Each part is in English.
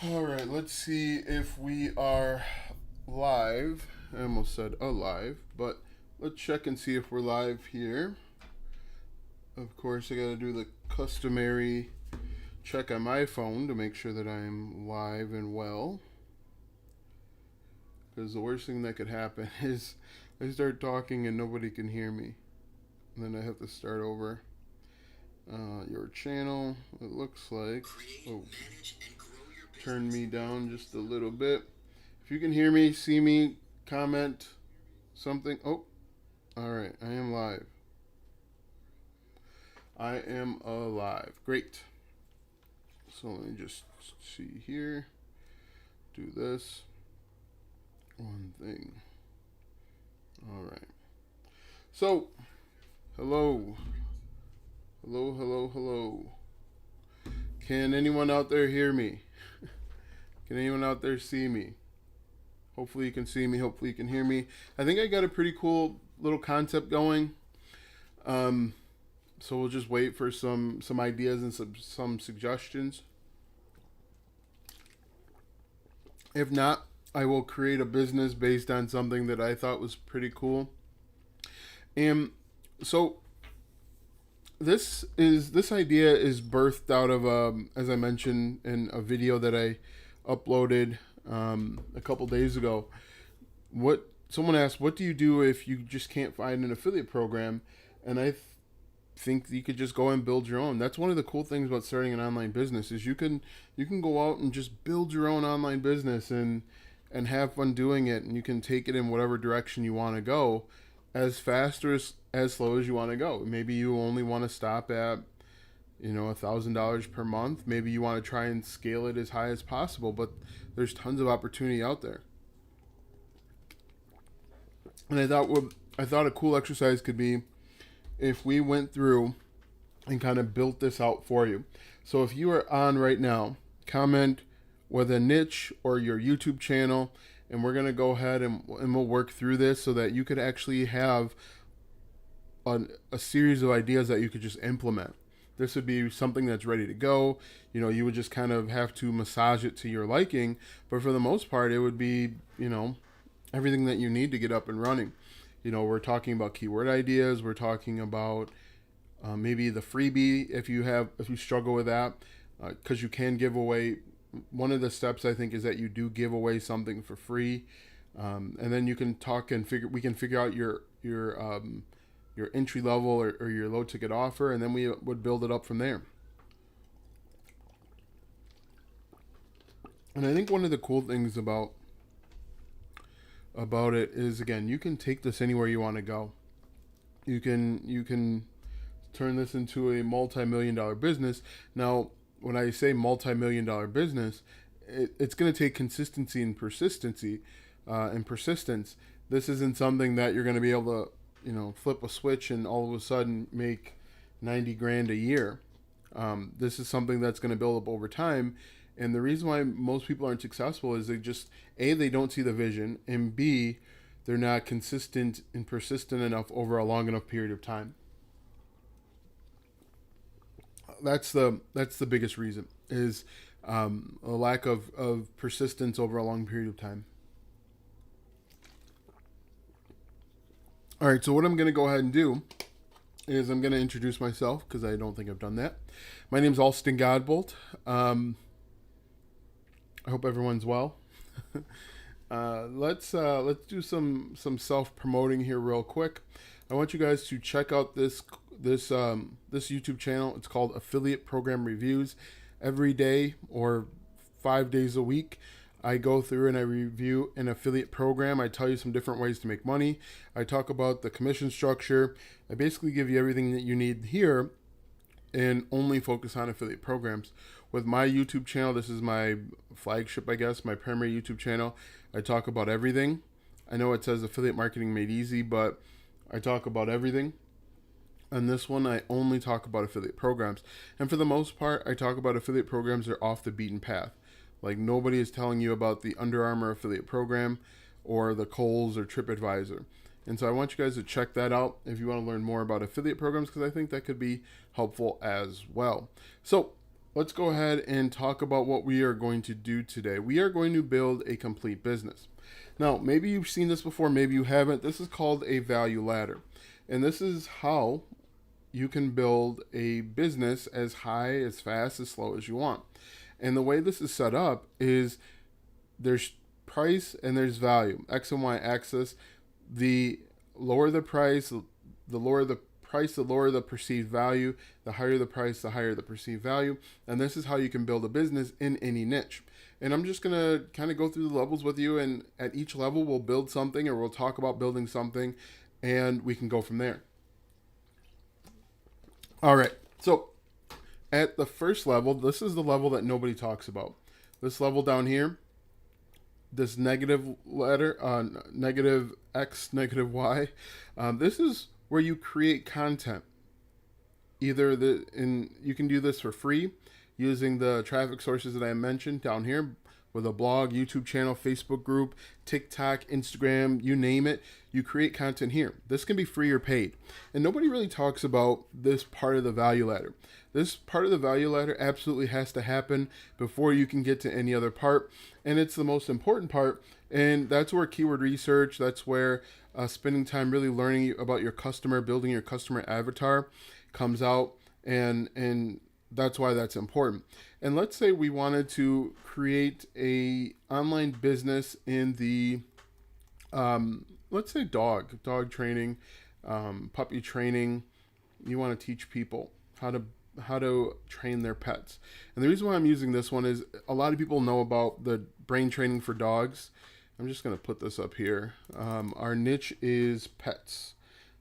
All right, let's see if we are live. I almost said alive, but let's check and see if we're live here. Of course, I got to do the customary check on my phone to make sure that I'm live and well. Because the worst thing that could happen is I start talking and nobody can hear me. And then I have to start over. Your channel, it looks like. Oh, turn me down just a little bit. If you can hear me, see me, comment something. Oh, all right. I am live. I am alive. Great. So let me just see here. Do this. One thing. All right. So, hello. Hello, hello, hello. Can anyone out there hear me? Can anyone out there see me? Hopefully you can see me. Hopefully you can hear me. I think I got a pretty cool little concept going. So we'll just wait for some ideas and some suggestions. If not, I will create a business based on something that I thought was pretty cool. And so this idea is birthed out of as I mentioned in a video that I uploaded a couple days ago. What someone asked, what do you do if you just can't find an affiliate program? And I think you could just go and build your own. That's one of the cool things about starting an online business is you can go out and just build your own online business and have fun doing it, and you can take it in whatever direction you want to go, as fast or as slow as you want to go. Maybe you only want to stop at $1,000 per month. Maybe you want to try and scale it as high as possible, but there's tons of opportunity out there. And I thought a cool exercise could be if we went through and kind of built this out for you. So if you are on right now, comment with a niche or your YouTube channel, and we're going to go ahead and we'll work through this so that you could actually have a series of ideas that you could just implement. This would be something that's ready to go. You would just kind of have to massage it to your liking, but for the most part, it would be, everything that you need to get up and running. We're talking about keyword ideas. We're talking about maybe the freebie if you struggle with that, because you can give away. One of the steps I think is that you do give away something for free, and then you can talk and we can figure out your entry level or your low ticket offer, and then we would build it up from there. And I think one of the cool things about it is, again, you can take this anywhere you want to go. You can turn this into a multi-million-dollar business. Now, when I say multi-million-dollar business, it's going to take consistency and persistency and persistence. This isn't something that you're going to be able to flip a switch and all of a sudden make 90 grand a year. This is something that's going to build up over time. And the reason why most people aren't successful is they don't see the vision, and B, they're not consistent and persistent enough over a long enough period of time. That's the biggest reason, is a lack of persistence over a long period of time. All right, so what I'm going to go ahead and do is I'm going to introduce myself, because I don't think I've done that. My name's Alston Godbolt. I hope everyone's well. Let's do some self-promoting here real quick. I want you guys to check out this YouTube channel. It's called Affiliate Program Reviews. Every day or 5 days a week, I go through and I review an affiliate program. I tell you some different ways to make money. I talk about the commission structure. I basically give you everything that you need here and only focus on affiliate programs. With my YouTube channel, this is my flagship, I guess, my primary YouTube channel. I talk about everything. I know it says affiliate marketing made easy, but I talk about everything. On this one, I only talk about affiliate programs. And for the most part, I talk about affiliate programs that are off the beaten path. Like, nobody is telling you about the Under Armour affiliate program or the Kohl's or TripAdvisor. And so I want you guys to check that out if you want to learn more about affiliate programs, because I think that could be helpful as well. So let's go ahead and talk about what we are going to do today. We are going to build a complete business. Now, maybe you've seen this before, maybe you haven't. This is called a value ladder. And this is how you can build a business as high, as fast, as slow as you want. And the way this is set up is there's price and there's value, X and Y axis. The lower the price, the lower the price, the lower the perceived value. The higher the price, the higher the perceived value. And this is how you can build a business in any niche. And I'm just going to kind of go through the levels with you. And at each level, we'll build something, or we'll talk about building something, and we can go from there. All right. So at the first level, this is the level that nobody talks about. This level down here, this negative letter, negative X, negative Y. This is where you create content. You can do this for free using the traffic sources that I mentioned down here, with a blog, YouTube channel, Facebook group, TikTok, Instagram, you name it. You create content here. This can be free or paid. And nobody really talks about this part of the value ladder. This part of the value ladder absolutely has to happen before you can get to any other part. And it's the most important part. And that's where keyword research, that's where spending time really learning about your customer, building your customer avatar comes out. And that's why that's important. And let's say we wanted to create a online business in the, let's say dog training, puppy training. You want to teach people how to train their pets. And the reason why I'm using this one is a lot of people know about the brain training for dogs. I'm just going to put this up here. Our niche is pets.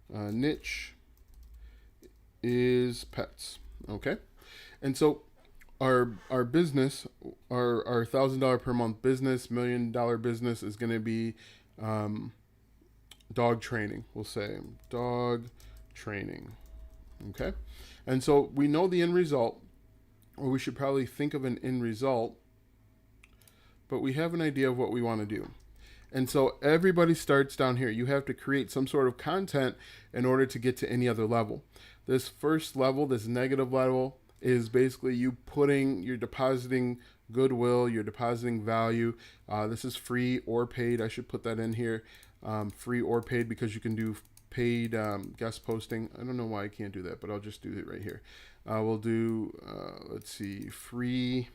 Niche is pets. Okay. And so our business, our $1,000 per month business, $1 million business is going to be dog training. We'll say dog training. Okay. And so we know the end result, or we should probably think of an end result, but we have an idea of what we want to do. And so everybody starts down here. You have to create some sort of content in order to get to any other level. This first level, this negative level, is basically you're depositing goodwill, you're depositing value. This is free or paid. I should put that in here, free or paid, because you can do paid guest posting. I don't know why I can't do that, but I'll just do it right here. We'll do, let's see, free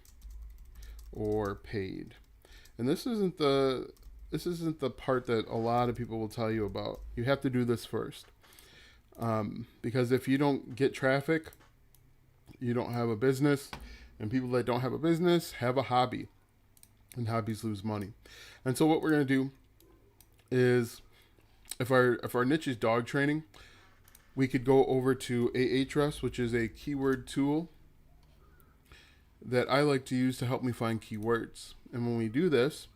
or paid. And this isn't the part that a lot of people will tell you about. You have to do this first. Because if you don't get traffic, you don't have a business, and people that don't have a business have a hobby, and hobbies lose money. And so what we're going to do is, if our niche is dog training, we could go over to Ahrefs, which is a keyword tool that I like to use to help me find keywords. And when we do this,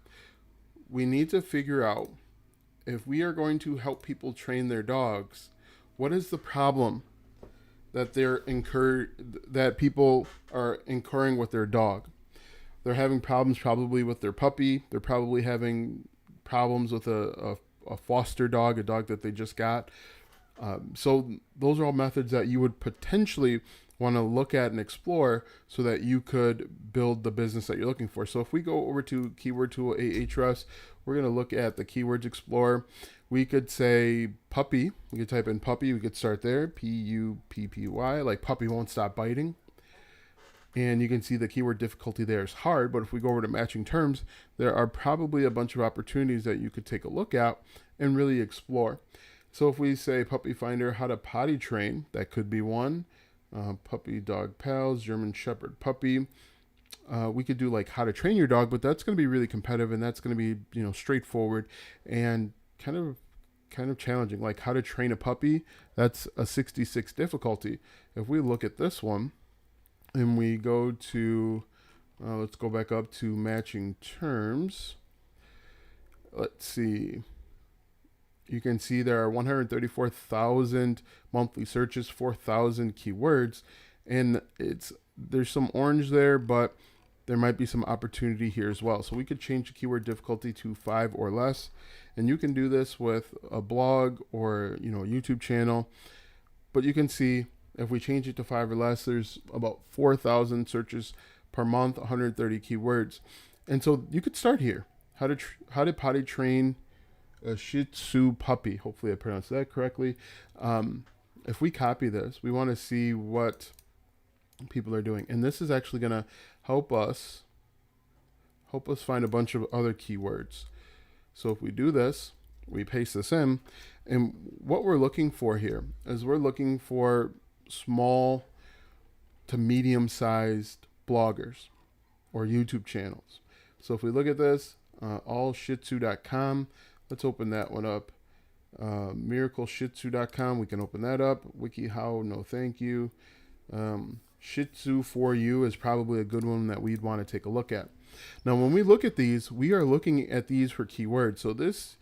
we need to figure out, if we are going to help people train their dogs, what is the problem that people are incurring with their dog? They're having problems probably with their puppy. They're probably having problems with a foster dog, a dog that they just got. So those are all methods that you would potentially want to look at and explore so that you could build the business that you're looking for. So if we go over to Keyword Tool Ahrefs, we're going to look at the Keywords Explorer. We could say puppy. We could type in puppy. We could start there, Puppy, like puppy won't stop biting. And you can see the keyword difficulty there is hard. But if we go over to matching terms, there are probably a bunch of opportunities that you could take a look at and really explore. So if we say puppy finder, how to potty train, that could be one. Puppy dog pals, German Shepherd puppy. We could do like how to train your dog, but that's going to be really competitive, and that's going to be, straightforward and kind of challenging. Like how to train a puppy, that's a 66 difficulty. If we look at this one and we go to, let's go back up to matching terms. Let's see. You can see there are 134,000 monthly searches, 4,000 keywords, and there's some orange there, but there might be some opportunity here as well. So we could change the keyword difficulty to 5 or less, and you can do this with a blog or a YouTube channel. But you can see If we change it to 5 or less, there's about 4,000 searches per month, 130 keywords. And so you could start here. How to potty train a Shih Tzu puppy. Hopefully I pronounced that correctly. If we copy this, we want to see what people are doing. And this is actually going to help us find a bunch of other keywords. So if we do this, we paste this in, and what we're looking for here is we're looking for small to medium-sized bloggers or YouTube channels. So if we look at this, allshitsu.com, let's open that one up. miracleshitsu.com, we can open that up. WikiHow, no thank you. Shih Tzu for You is probably a good one that we'd want to take a look at. Now, when we look at these, we are looking at these for keywords. So this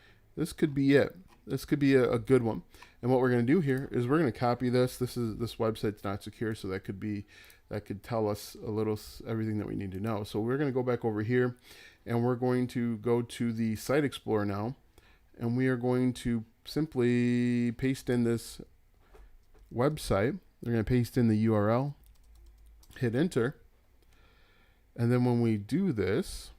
could be it. This could be a good one. And what we're going to do here is we're going to copy this. This website's not secure, so that could tell us everything that we need to know. So we're going to go back over here, and we're going to go to the Site Explorer now, and we are going to simply paste in this website. They're going to paste in the URL, hit enter, and then when we do this,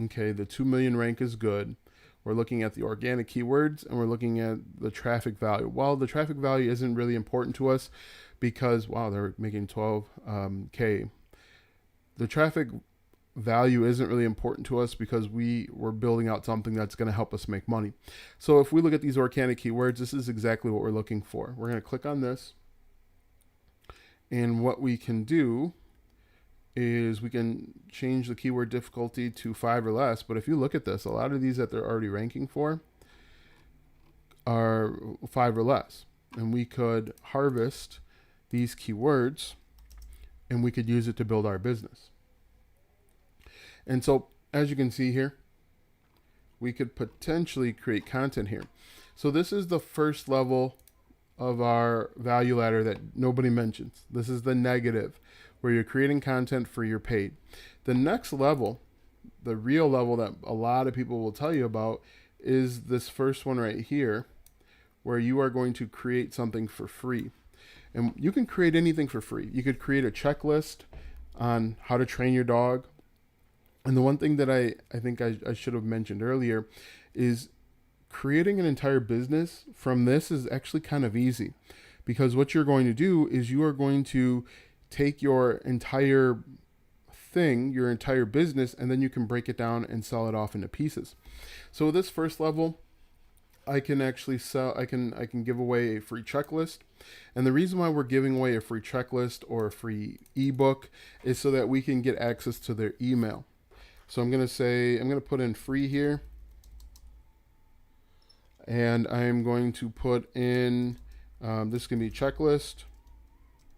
okay, the 2 million rank is good. We're looking at the organic keywords, and we're looking at the traffic value. Well, the traffic value isn't really important to us because, wow, they're making 12K. The traffic value isn't really important to us because we're building out something that's going to help us make money. So if we look at these organic keywords, this is exactly what we're looking for. We're going to click on this, and what we can do is we can change the keyword difficulty to 5 or less. But if you look at this, a lot of these that they're already ranking for are 5 or less. And we could harvest these keywords, and we could use it to build our business. And so, as you can see here, we could potentially create content here. So this is the first level of our value ladder that nobody mentions. This is the negative, where you're creating content for your paid. The next level, the real level that a lot of people will tell you about, is this first one right here, where you are going to create something for free. And you can create anything for free. You could create a checklist on how to train your dog. And the one thing that I think I should have mentioned earlier is creating an entire business from this is actually kind of easy, because what you're going to do is you are going to take your entire thing, your entire business, and then you can break it down and sell it off into pieces. So this first level, I can actually I can give away a free checklist. And the reason why we're giving away a free checklist or a free ebook is so that we can get access to their email. So I'm going to put in free here, and I'm going to put in, this can be checklist.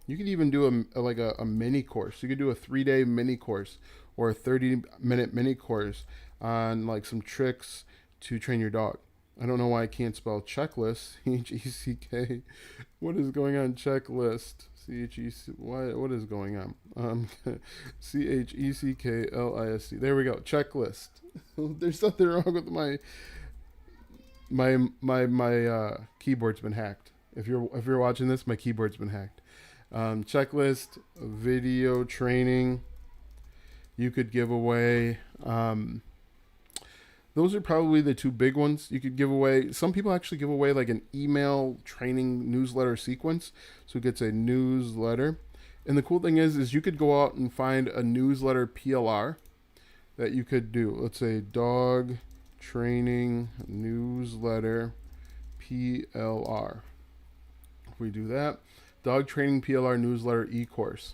You could even do a mini course. You could do a 3-day mini course or a 30-minute mini course on like some tricks to train your dog. I don't know why I can't spell checklist. C-H-E-C-K. What is going on? Checklist. C-H-E-C. What is going on? C-H-E-C-K-L-I-S-T. There we go. Checklist. There's something wrong with my keyboard's been hacked. If you're watching this, my keyboard's been hacked. Checklist, video training. You could give away. Those are probably the two big ones you could give away. Some people actually give away like an email training newsletter sequence. So it gets a newsletter. And the cool thing is you could go out and find a newsletter PLR that you could do. Let's say dog training newsletter PLR. If we do that, dog training PLR newsletter e-course.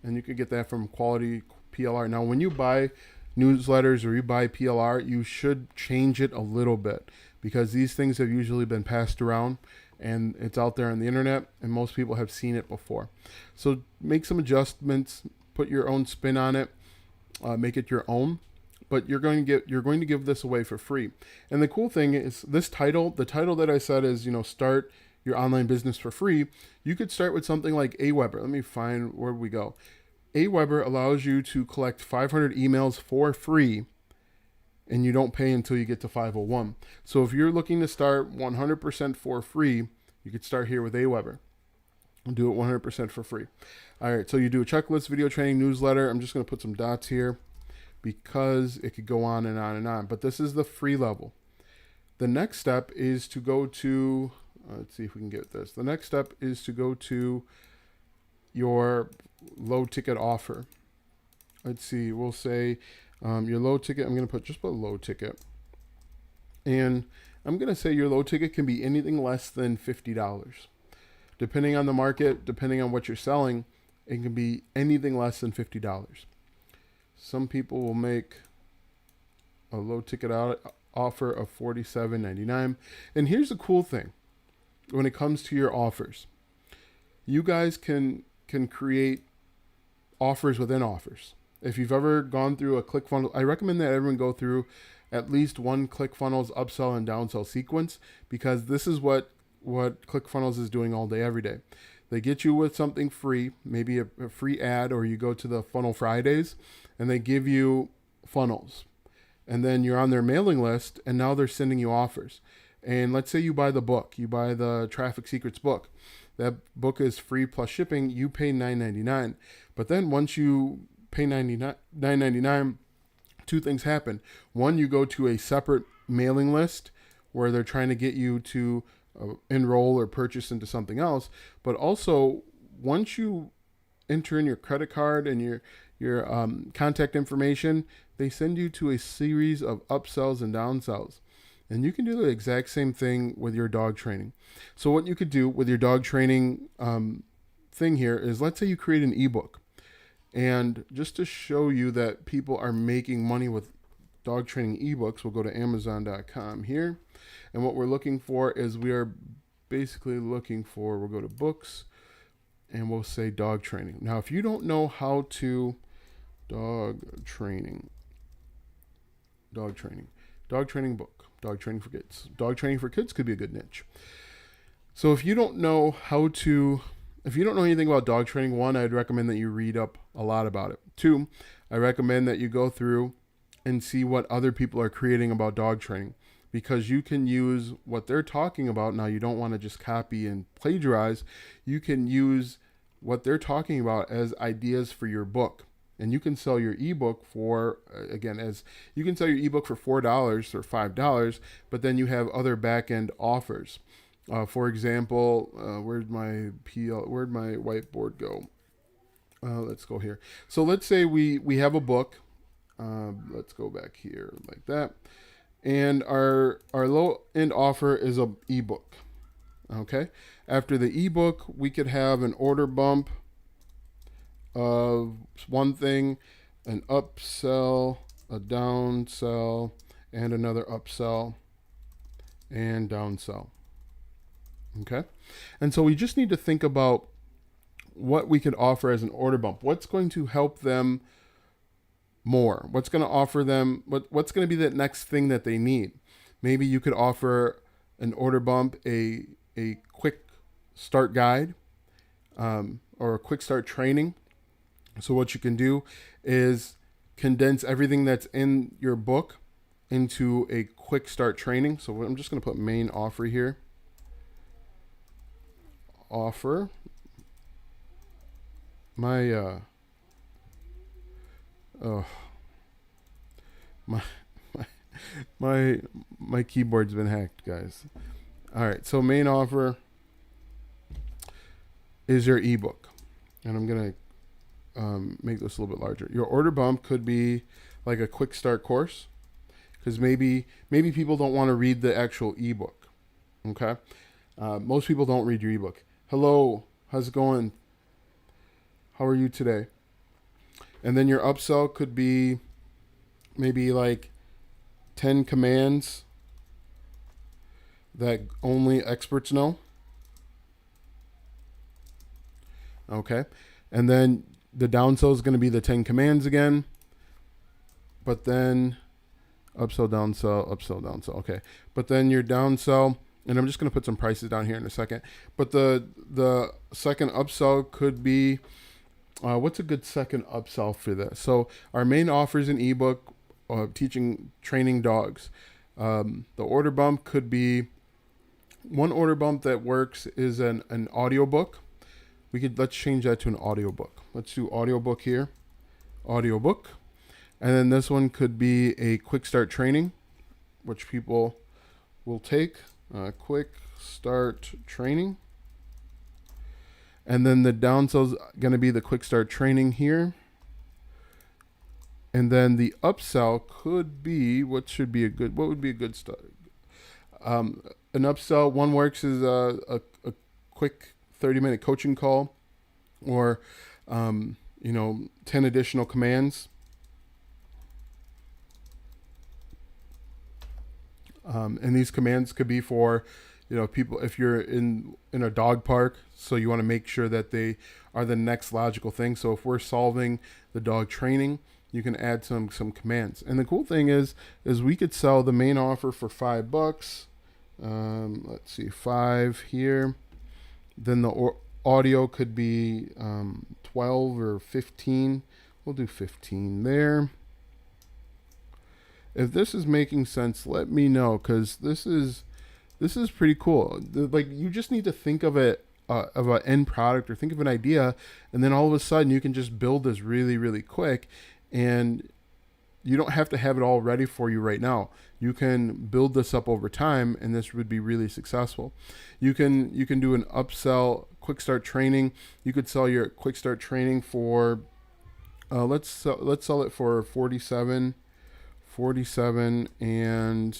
And you could get that from Quality PLR. Now, when you buy newsletters or you buy PLR, you should change it a little bit, because these things have usually been passed around and it's out there on the internet and most people have seen it before. So make some adjustments, put your own spin on it, make it your own, but you're going to give this away for free. And the cool thing is this title, the title that I said is, start your online business for free. You could start with something like Aweber. Let me find where we go. Aweber allows you to collect 500 emails for free, and you don't pay until you get to 501. So if you're looking to start 100% for free, You could start here with AWeber and do it 100% for free. All right, so you do a checklist, video training, newsletter. I'm just going to put some dots here because it could go on and on and on. But this is the free level. The next step is to go to, let's see if we can get this. The next step is to go to your low ticket offer. Let's see, we'll say your low ticket, I'm going to just put low ticket. And I'm going to say your low ticket can be anything less than $50. Depending on the market, depending on what you're selling, it can be anything less than $50. Some people will make a low ticket offer of $47.99. And here's the cool thing when it comes to your offers. You guys can create offers within offers. If you've ever gone through a ClickFunnels, I recommend that everyone go through at least one ClickFunnels upsell and downsell sequence, because this is what ClickFunnels is doing all day, every day. They get you with something free, maybe a free ad, or you go to the Funnel Fridays and they give you funnels. And then you're on their mailing list and now they're sending you offers. And let's say you buy the book, you buy the Traffic Secrets book. That book is free plus shipping. You pay $9.99. But then once you pay $9.99, two things happen. One, you go to a separate mailing list where they're trying to get you to enroll or purchase into something else. But also, once you enter in your credit card and your contact information, they send you to a series of upsells and downsells. And you can do the exact same thing with your dog training. So what you could do with your dog training thing here is, let's say you create an ebook. And just to show you that people are making money with dog training ebooks, we'll go to Amazon.com here. And what we're looking for is we'll go to books and we'll say dog training. Now, if you don't know how to dog training book, dog training for kids. Dog training for kids could be a good niche. So if you don't know anything about dog training, one, I'd recommend that you read up a lot about it. Two, I recommend that you go through and see what other people are creating about dog training, because you can use what they're talking about. Now, you don't want to just copy and plagiarize. You can use what they're talking about as ideas for your book. And you can sell your ebook for, you can sell your ebook for $4 or $5, but then you have other back-end offers. For example, where'd my whiteboard go? Let's go here. So let's say we have a book. Let's go back here like that. And our low-end offer is a ebook. Okay. After the ebook, we could have an order bump of one thing, an upsell, a downsell, and another upsell and downsell. Okay. And so we just need to think about what we could offer as an order bump. What's going to help them more? What's going to offer them? What's going to be the next thing that they need? Maybe you could offer an order bump, a quick start guide, or a quick start training. So what you can do is condense everything that's in your book into a quick start training. So I'm just going to put main offer here. Offer. My keyboard's been hacked, guys. All right, so main offer is your ebook, and I'm gonna make this a little bit larger. Your order bump could be like a quick start course, because maybe people don't want to read the actual ebook. Okay, most people don't read your ebook. Hello, how's it going? How are you today? And then your upsell could be maybe like 10 commands that only experts know. Okay. And then the downsell is going to be the 10 commands again. But then upsell, downsell. Okay. But then your downsell, and I'm just going to put some prices down here in a second. But the second upsell could be, what's a good second upsell for this? So our main offer is an ebook training dogs. The order bump could be One order bump that works is an audiobook. Let's change that to an audiobook. Let's do audiobook here. Audiobook. And then this one could be a quick start training, which people will take. Quick start training. And then the downsell is going to be the quick start training here. And then the upsell could be, what would be a good start? An upsell, one works is a quick 30-minute coaching call, or 10 additional commands. And these commands could be for, people, if you're in a dog park, so you want to make sure that they are the next logical thing. So if we're solving the dog training, you can add some commands. And the cool thing is we could sell the main offer for $5. Let's see, 5 here. Then the audio could be 12 or 15. We'll do 15 there. If this is making sense, let me know, because this is pretty cool. Like, you just need to think of it of an end product, or think of an idea, and then all of a sudden you can just build this really, really quick, and you don't have to have it all ready for you right now. You can build this up over time, and this would be really successful. You can do an upsell quick start training. You could sell your quick start training for let's sell it for 47 and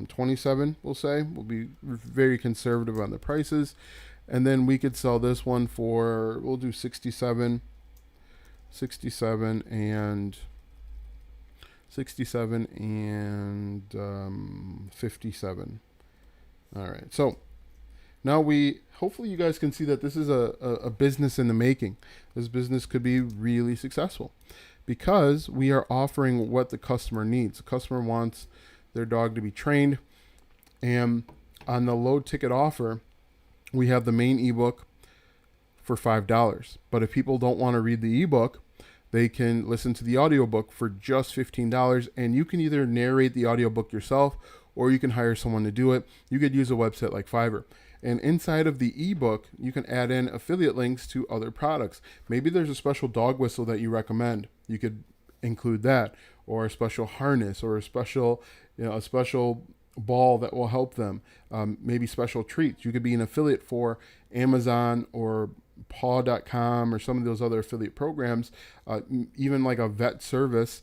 27, we'll say. We'll be very conservative on the prices. And then we could sell this one for, we'll do 67 and 57. All right. So now hopefully you guys can see that this is a business in the making. This business could be really successful because we are offering what the customer needs. The customer wants their dog to be trained. And on the low ticket offer, we have the main ebook for $5. But if people don't want to read the ebook, they can listen to the audiobook for just $15. And you can either narrate the audiobook yourself, or you can hire someone to do it. You could use a website like Fiverr. And inside of the ebook, you can add in affiliate links to other products. Maybe there's a special dog whistle that you recommend. You could include that, or a special harness, or a special ball that will help them. Maybe special treats. You could be an affiliate for Amazon or paw.com or some of those other affiliate programs, even like a vet service,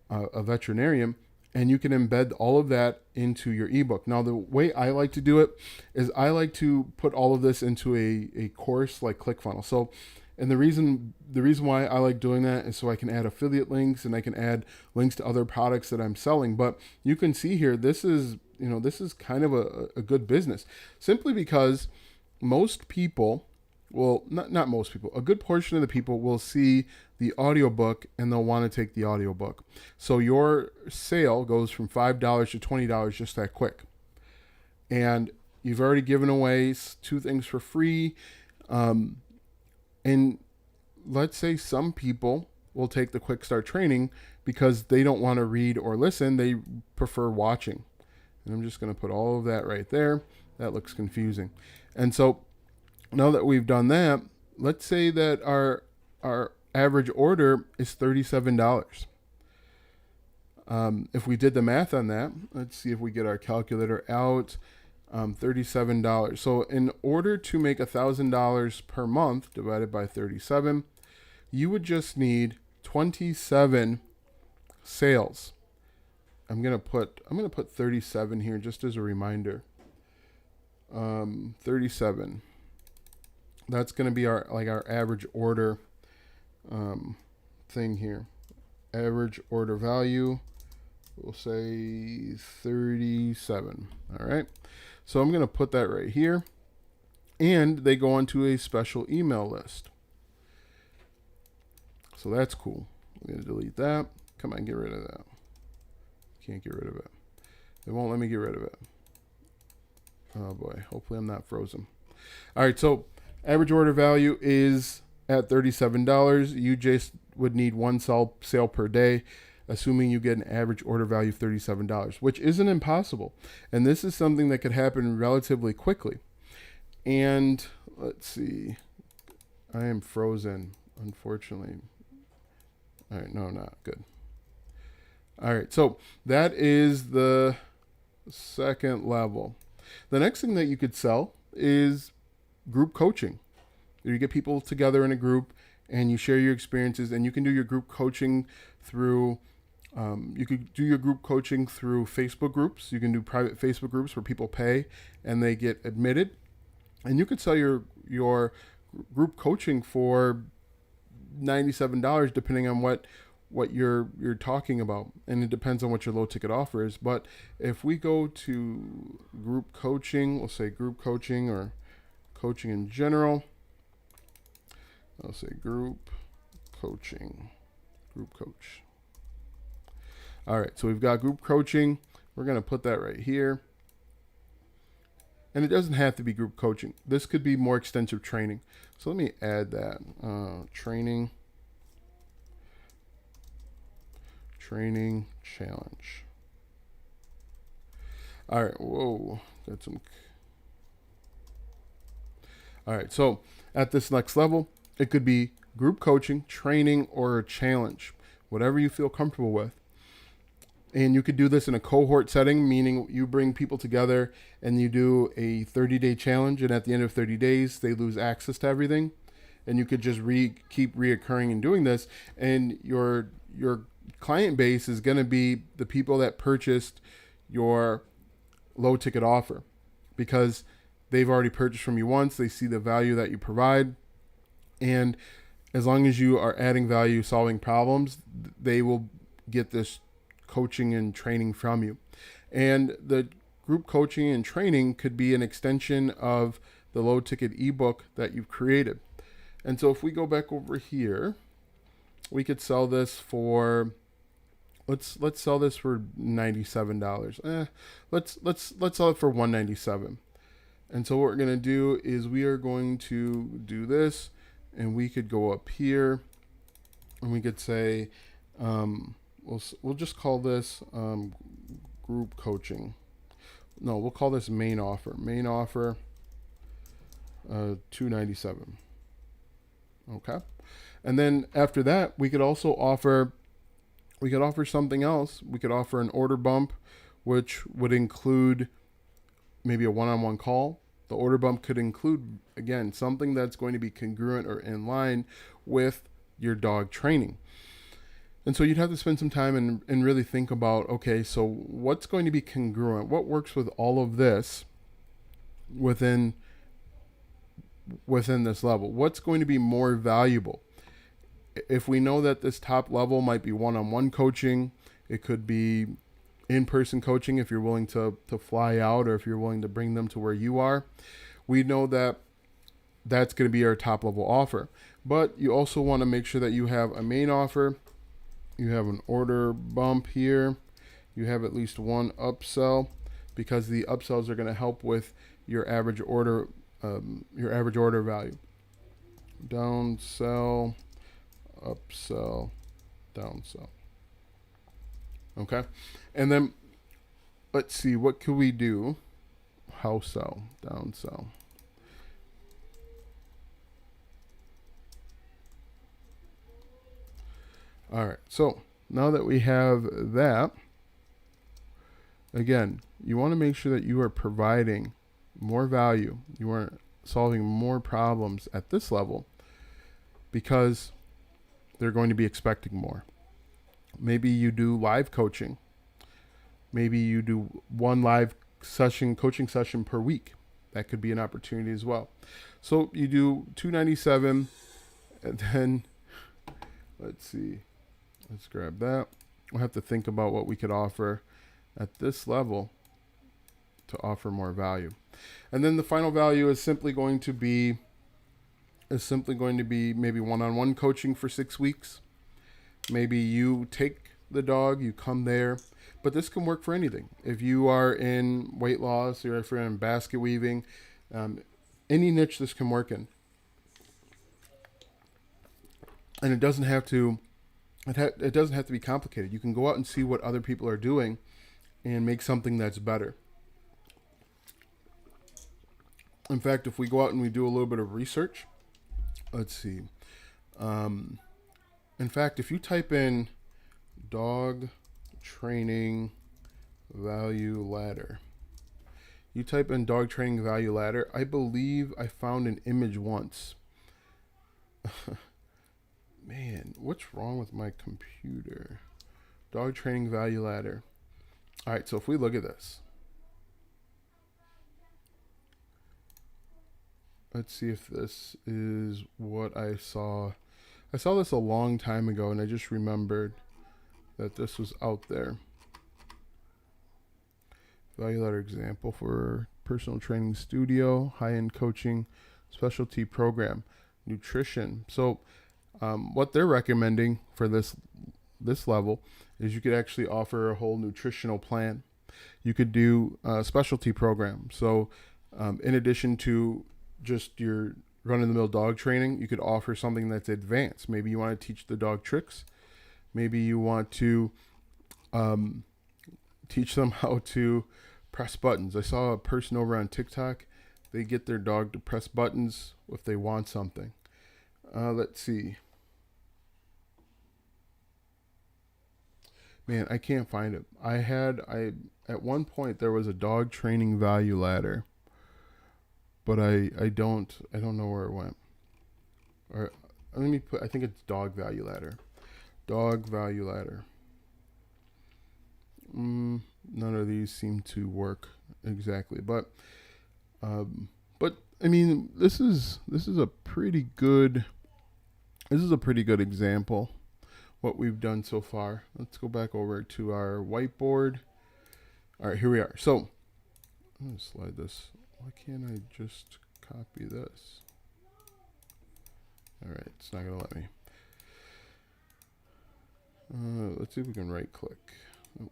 a veterinarian, and you can embed all of that into your ebook. Now, the way I like to do it is I like to put all of this into a course like ClickFunnels. So, and the reason why I like doing that is so I can add affiliate links, and I can add links to other products that I'm selling. But you can see here, this is kind of a good business, simply because most people, well, not most people, a good portion of the people will see the audiobook and they'll want to take the audiobook. So your sale goes from $5 to $20 just that quick. And you've already given away 2 things for free. And let's say some people will take the quick start training because they don't want to read or listen. They prefer watching. And I'm just going to put all of that right there. That looks confusing. And so now that we've done that, let's say that our average order is $37. If we did the math on that, let's see if we get our calculator out. $37. So in order to make $1,000 per month divided by 37, you would just need 27 sales. I'm gonna put 37 here just as a reminder. 37. That's gonna be our average order thing here. Average order value, we'll say 37. All right. So I'm going to put that right here. And they go onto a special email list. So that's cool. I'm going to delete that. Come on, get rid of that. Can't get rid of it. It won't let me get rid of it. Oh boy. Hopefully I'm not frozen. All right. So average order value is at $37. You just would need 1 sale per day. assuming you get an average order value of $37, which isn't impossible. And this is something that could happen relatively quickly. And let's see, I am frozen, unfortunately. All right, no, not good. All right, so that is the second level. The next thing that you could sell is group coaching. You get people together in a group and you share your experiences, and you can do your group coaching through Facebook groups. You can do private Facebook groups where people pay and they get admitted, and you could sell your group coaching for $97 depending on what you're talking about, and it depends on what your low ticket offer is. But if we go to group coaching, we'll say group coaching or coaching in general. I'll say group coaching, group coach. All right, so we've got group coaching. We're going to put that right here. And it doesn't have to be group coaching. This could be more extensive training. So let me add that. Training challenge. All right, whoa, got some. All right, so at this next level, it could be group coaching, training, or a challenge, whatever you feel comfortable with. And you could do this in a cohort setting, meaning you bring people together and you do a 30-day challenge. And at the end of 30 days, they lose access to everything. And you could just keep reoccurring and doing this. And your client base is going to be the people that purchased your low ticket offer, because they've already purchased from you once. They see the value that you provide. And as long as you are adding value, solving problems, they will get this coaching and training from you. And the group coaching and training could be an extension of the low ticket ebook that you've created. And so if we go back over here, we could sell this for, let's sell this for $97. Let's sell it for $197. And so what we're going to do is we are going to do this, and we could go up here and we could say, we'll just call this group coaching. No, we'll call this main offer. Main offer, $297. Okay. And then after that, we could also offer something else. We could offer an order bump, which would include maybe a one-on-one call. The order bump could include, again, something that's going to be congruent or in line with your dog training. And so you'd have to spend some time and really think about, okay, so what's going to be congruent? What works with all of this within this level? What's going to be more valuable? If we know that this top level might be one-on-one coaching, it could be in-person coaching if you're willing to fly out, or if you're willing to bring them to where you are. We know that that's going to be our top level offer. But you also want to make sure that you have a main offer, you have an order bump here, you have at least one upsell, because the upsells are going to help with your average order value. Downsell, upsell, downsell. Okay. And then let's see, what could we do? House sell, downsell. All right. So now that we have that, again, you want to make sure that you are providing more value. You are solving more problems at this level, because they're going to be expecting more. Maybe you do live coaching. Maybe you do one live coaching session per week. That could be an opportunity as well. So you do $297, and then let's see. Let's grab that. We'll have to think about what we could offer at this level to offer more value. And then the final value is simply going to be maybe one-on-one coaching for 6 weeks. Maybe you take the dog, you come there, but this can work for anything. If you are in weight loss, or if you're in basket weaving, any niche this can work in. And it doesn't have to It doesn't have to be complicated. You can go out and see what other people are doing and make something that's better. In fact, if we go out and we do a little bit of research, let's see. Um, in fact, if you type in dog training value ladder, you type in dog training value ladder, I believe I found an image once. Man, what's wrong with my computer? Dog training value ladder. All right, so if we look at this, let's see if this is what I saw. I saw this a long time ago, and I just remembered that this was out there. Value ladder example for personal training studio, high-end coaching, specialty program, nutrition. So what they're recommending for this level is you could actually offer a whole nutritional plan. You could do a specialty program. So in addition to just your run-of-the-mill dog training, you could offer something that's advanced. Maybe you want to teach the dog tricks. Maybe you want to teach them how to press buttons. I saw a person over on TikTok. They get their dog to press buttons if they want something. Let's see. Man, I can't find it. I at one point there was a dog training value ladder, but I don't know where it went. Or let me put. I think it's dog value ladder. Dog value ladder. None of these seem to work exactly, but I mean, this is a pretty good example what we've done so far. Let's go back over to our whiteboard. All right, here we are. So I'm gonna slide this. Why can't I just copy this? All right, it's not gonna let me. Let's see if we can right click. Nope.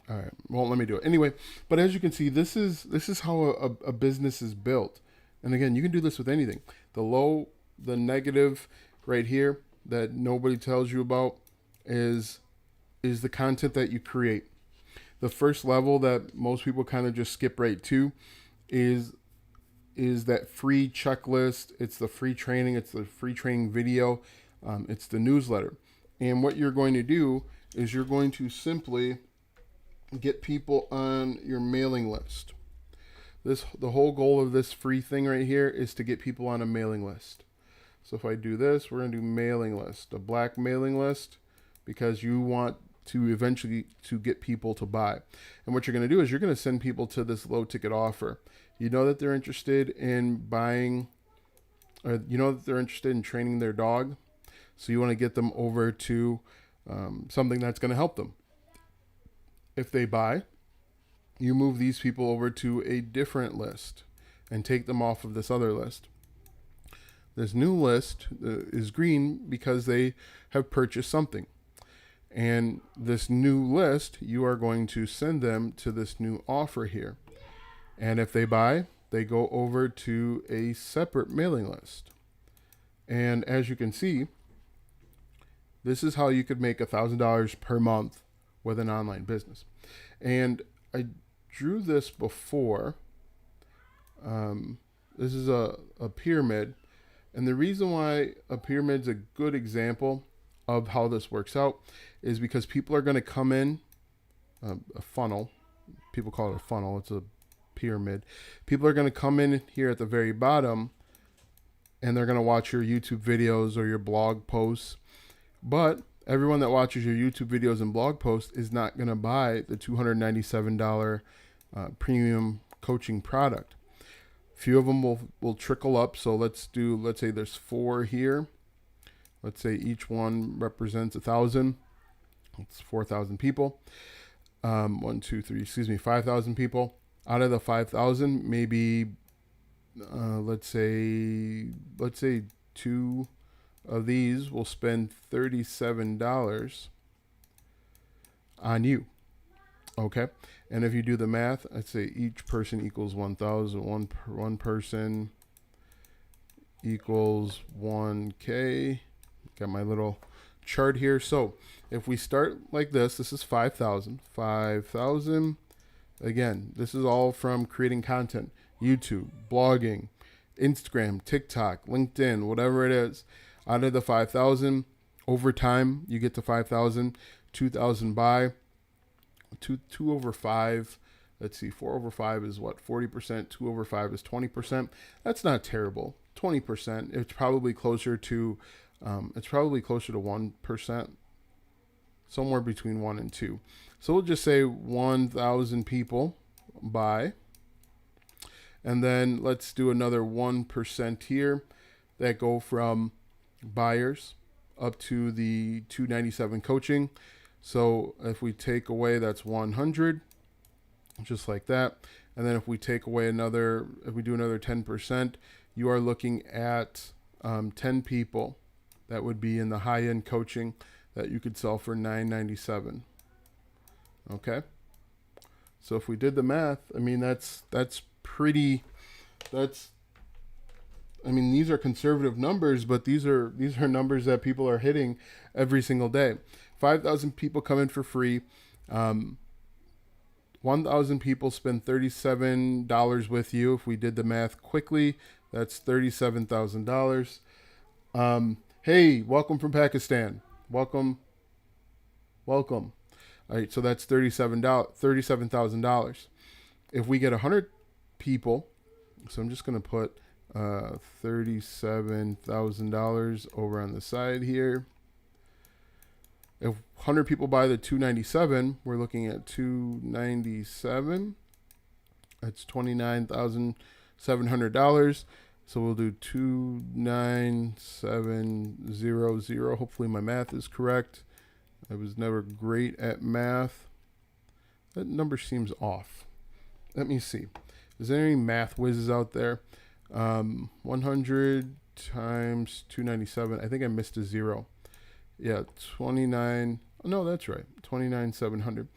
All right, won't let me do it anyway. But as you can see, this is how a business is built. And again, you can do this with anything. The negative right here that nobody tells you about is the content that you create. The first level that most people kind of just skip right to is that free checklist. It's the free training. It's the free training video. It's the newsletter. And what you're going to do is you're going to simply get people on your mailing list. The whole goal of this free thing right here is to get people on a mailing list. So if I do this, we're going to do mailing list, a black mailing list, because you want to eventually to get people to buy. And what you're going to do is you're going to send people to this low ticket offer. You know that they're interested in buying, or you know that they're interested in training their dog. So you want to get them over to something that's going to help them. If they buy, you move these people over to a different list and take them off of this other list. This new list is green because they have purchased something. And this new list, you are going to send them to this new offer here. And if they buy, they go over to a separate mailing list. And as you can see, this is how you could make $1,000 per month with an online business. And I drew this before. This is a pyramid. And the reason why a pyramid's a good example of how this works out is because people are going to come in, a funnel. People call it a funnel. It's a pyramid. People are going to come in here at the very bottom, and they're going to watch your YouTube videos or your blog posts. But everyone that watches your YouTube videos and blog posts is not going to buy the $297 premium coaching product. Few of them will trickle up. So let's say there's 4 here. Let's say each one represents 1,000. It's 4,000 people. 5,000 people. Out of the 5,000, maybe let's say 2 of these will spend $37 on you. Okay, and if you do the math, I'd say each person equals 1,000. One person equals 1K. Got my little chart here. So if we start like this is 5,000. 5,000. Again, this is all from creating content. YouTube, blogging, Instagram, TikTok, LinkedIn, whatever it is. Out of the 5,000, over time, you get to 5,000, 2,000 buy, 2 over 5. Let's see, 4 over 5 is what? 40%. 2 over 5 is 20%. That's not terrible. 20%. It's probably closer to 1%. Somewhere between 1 and 2. So we'll just say 1,000 people buy. And then let's do another 1% here that go from buyers up to the 297 coaching. So if we take away, that's 100, just like that. And then if we take away if we do another 10%, you are looking at 10 people that would be in the high-end coaching that you could sell for $997. Okay. So if we did the math, I mean, these are conservative numbers, but these are numbers that people are hitting every single day. 5,000 people come in for free. 1,000 people spend $37 with you. If we did the math quickly, that's $37,000. Hey, welcome from Pakistan. Welcome. All right, so that's $37,000. If we get 100 people, so I'm just going to put $37,000 over on the side here. If 100 people buy the 297, we're looking at 297. That's $29,700. So we'll do 29700. Hopefully my math is correct. I was never great at math. That number seems off. Let me see. Is there any math whizzes out there? 100 times 297. I think I missed a zero. Yeah, 29. Oh, no, that's right. 29,700.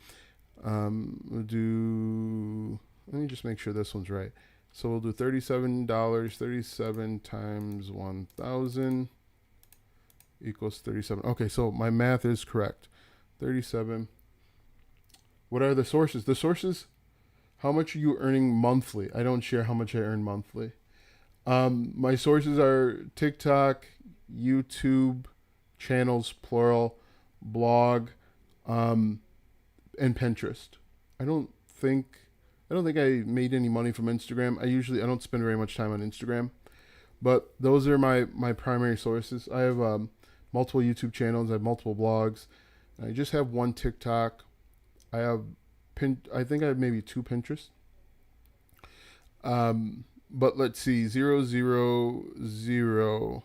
We'll do. Let me just make sure this one's right. So we'll do $37. 37 times 1,000 equals 37. Okay, so my math is correct. 37. What are the sources? The sources, how much are you earning monthly? I don't share how much I earn monthly. My sources are TikTok, YouTube, channels, plural, blog, and Pinterest. I don't think I made any money from Instagram. I don't spend very much time on Instagram, but those are my primary sources. I have multiple YouTube channels. I have multiple blogs. I just have one TikTok. I think I have maybe 2 Pinterest. But let's see, 0, 0, 0.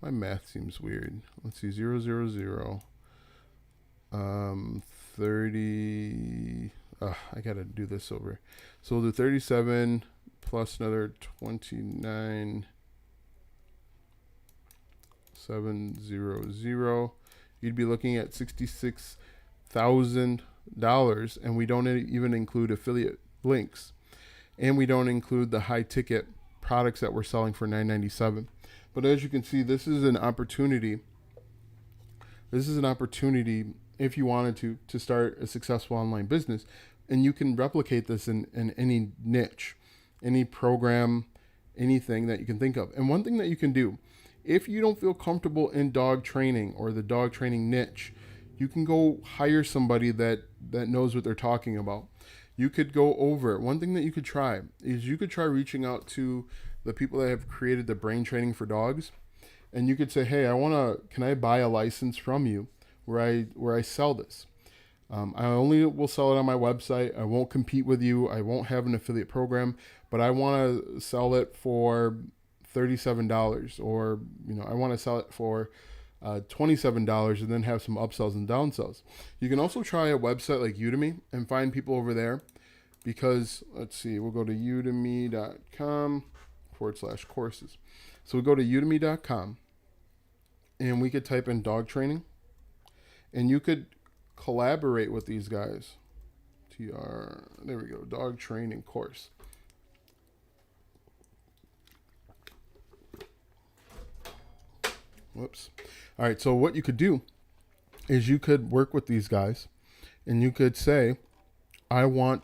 My math seems weird. Let's see, 0, 0, 0. 30. I gotta do this over. So we'll do 37 plus another 29,700. You'd be looking at $66,000, and we don't even include affiliate links, and we don't include the high ticket products that we're selling for $997. But as you can see, this is an opportunity. If you wanted to start a successful online business, and you can replicate this in any niche, any program, anything that you can think of. And one thing that you can do, if you don't feel comfortable in dog training or the dog training niche, you can go hire somebody that knows what they're talking about. You could go over. One thing that you could try is you could try reaching out to the people that have created the brain training for dogs, and you could say, hey, can I buy a license from you where I sell this? I only will sell it on my website. I won't compete with you. I won't have an affiliate program, but I want to sell it for $37, or I want to sell it for $27, and then have some upsells and downsells. You can also try a website like Udemy and find people over there, because let's see, we'll go to udemy.com/courses. So we go to udemy.com, and we could type in dog training, and you could collaborate with these guys. There we go, dog training course. Whoops. All right. So what you could do is you could work with these guys and you could say, I want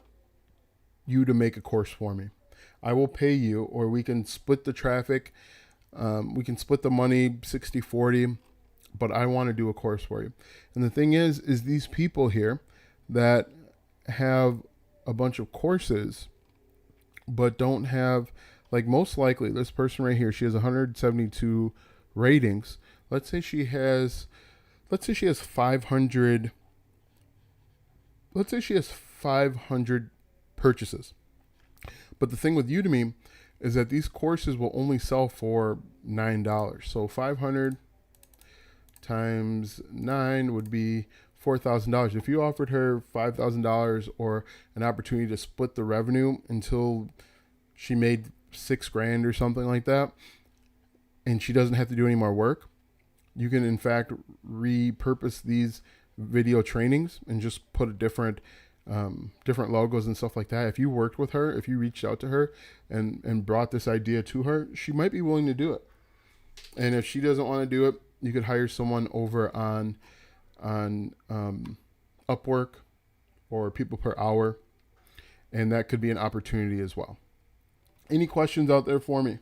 you to make a course for me. I will pay you, or we can split the traffic. We can split the money 60-40, but I want to do a course for you. And the thing is these people here that have a bunch of courses, but don't have, like, most likely this person right here, she has 172 ratings. Let's say she has 500. Let's say she has 500 purchases. But the thing with Udemy is that these courses will only sell for $9. So 500 times 9 would be $4,000. If you offered her $5,000 or an opportunity to split the revenue until she made $6,000 or something like that, and she doesn't have to do any more work, you can in fact repurpose these video trainings and just put a different logos and stuff like that. If you worked with her, if you reached out to her and brought this idea to her, she might be willing to do it. And if she doesn't want to do it, you could hire someone over on Upwork or People Per Hour, and that could be an opportunity as well. Any questions out there for me?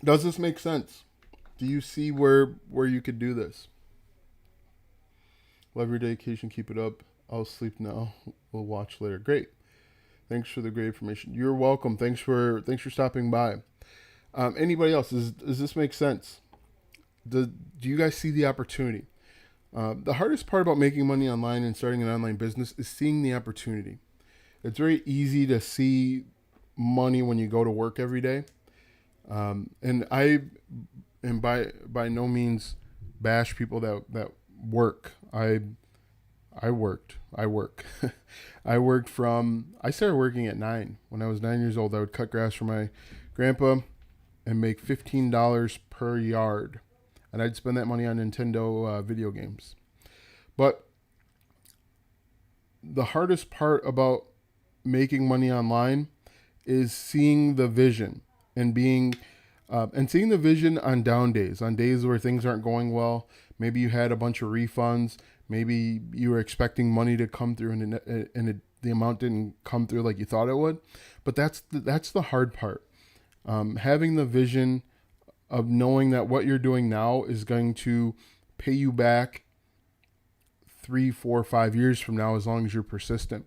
Does this make sense? Do you see where you could do this? Love your dedication. Keep it up. I'll sleep now. We'll watch later. Great. Thanks for the great information. You're welcome. Thanks for stopping by. Anybody else? Does this make sense? Do you guys see the opportunity? The hardest part about making money online and starting an online business is seeing the opportunity. It's very easy to see money when you go to work every day. And I am by no means bash people that work. I work. I started working at 9. When I was 9 years old, I would cut grass for my grandpa and make $15 per yard. And I'd spend that money on Nintendo video games. But the hardest part about making money online is seeing the vision and seeing the vision on down days, on days where things aren't going well. Maybe you had a bunch of refunds. Maybe you were expecting money to come through and the amount didn't come through like you thought it would. But that's the hard part. Having the vision of knowing that what you're doing now is going to pay you back 3, 4, 5 years from now, as long as you're persistent.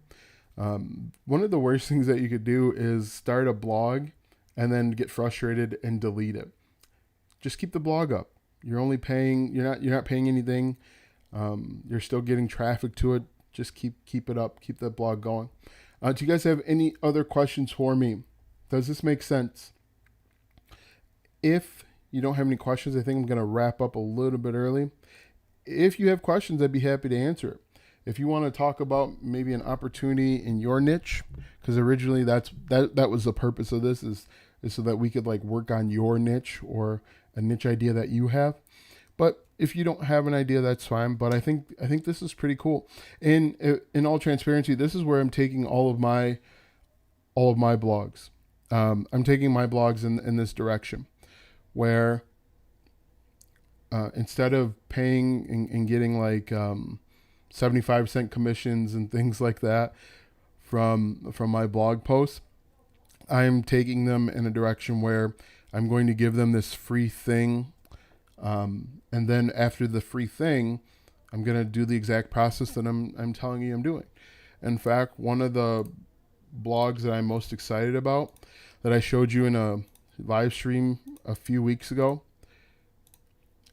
One of the worst things that you could do is start a blog and then get frustrated and delete it. Just keep the blog up. You're not paying anything. You're still getting traffic to it. Just keep it up. Keep that blog going. Do you guys have any other questions for me? Does this make sense? If you don't have any questions, I think I'm going to wrap up a little bit early. If you have questions, I'd be happy to answer it. If you want to talk about maybe an opportunity in your niche, because originally that was the purpose of this, is so that we could like work on your niche or a niche idea that you have. But if you don't have an idea, that's fine. But I think this is pretty cool. In all transparency, this is where I'm taking all of my blogs. I'm taking my blogs in this direction, where instead of paying and getting like 75% commissions and things like that from my blog posts, I'm taking them in a direction where I'm going to give them this free thing. And then after the free thing, I'm going to do the exact process that I'm telling you I'm doing. In fact, one of the blogs that I'm most excited about, that I showed you in a live stream a few weeks ago,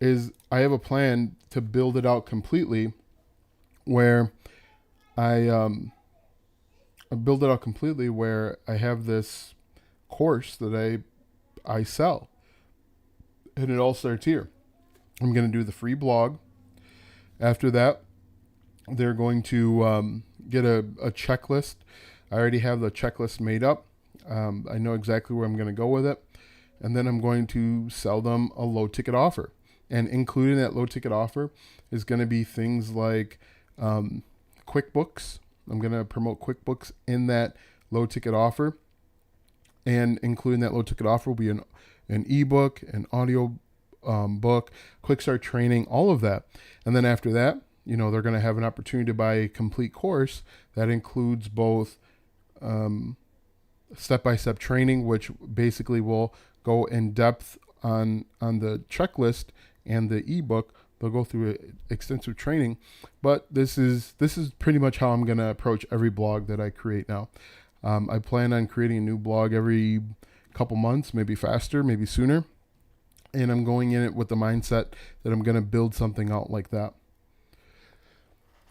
is I have a plan to build it out completely, where I build it out completely where I have this course that I sell, and it all starts here. I'm going to do the free blog. After that, they're going to get a checklist. I already have the checklist made up. I know exactly where I'm going to go with it. And then I'm going to sell them a low ticket offer. And including that low ticket offer is going to be things like QuickBooks. I'm going to promote QuickBooks in that low ticket offer. And including that low ticket offer will be an ebook, an audio book, quick start training, all of that. And then after that, they're going to have an opportunity to buy a complete course that includes both step-by-step training, which basically will go in depth on the checklist, and the ebook. They'll go through extensive training, but this is pretty much how I'm going to approach every blog that I create now. I plan on creating a new blog every couple months, maybe faster, maybe sooner. And I'm going in it with the mindset that I'm going to build something out like that.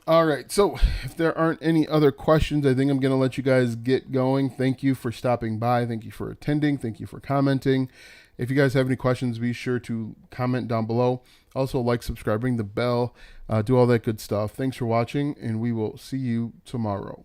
All right, so if there aren't any other questions, I think I'm going to let you guys get going. Thank you for stopping by. Thank you for attending. Thank you for commenting. If you guys have any questions, be sure to comment down below. Also, like, subscribe, ring the bell, do all that good stuff. Thanks for watching, and we will see you tomorrow.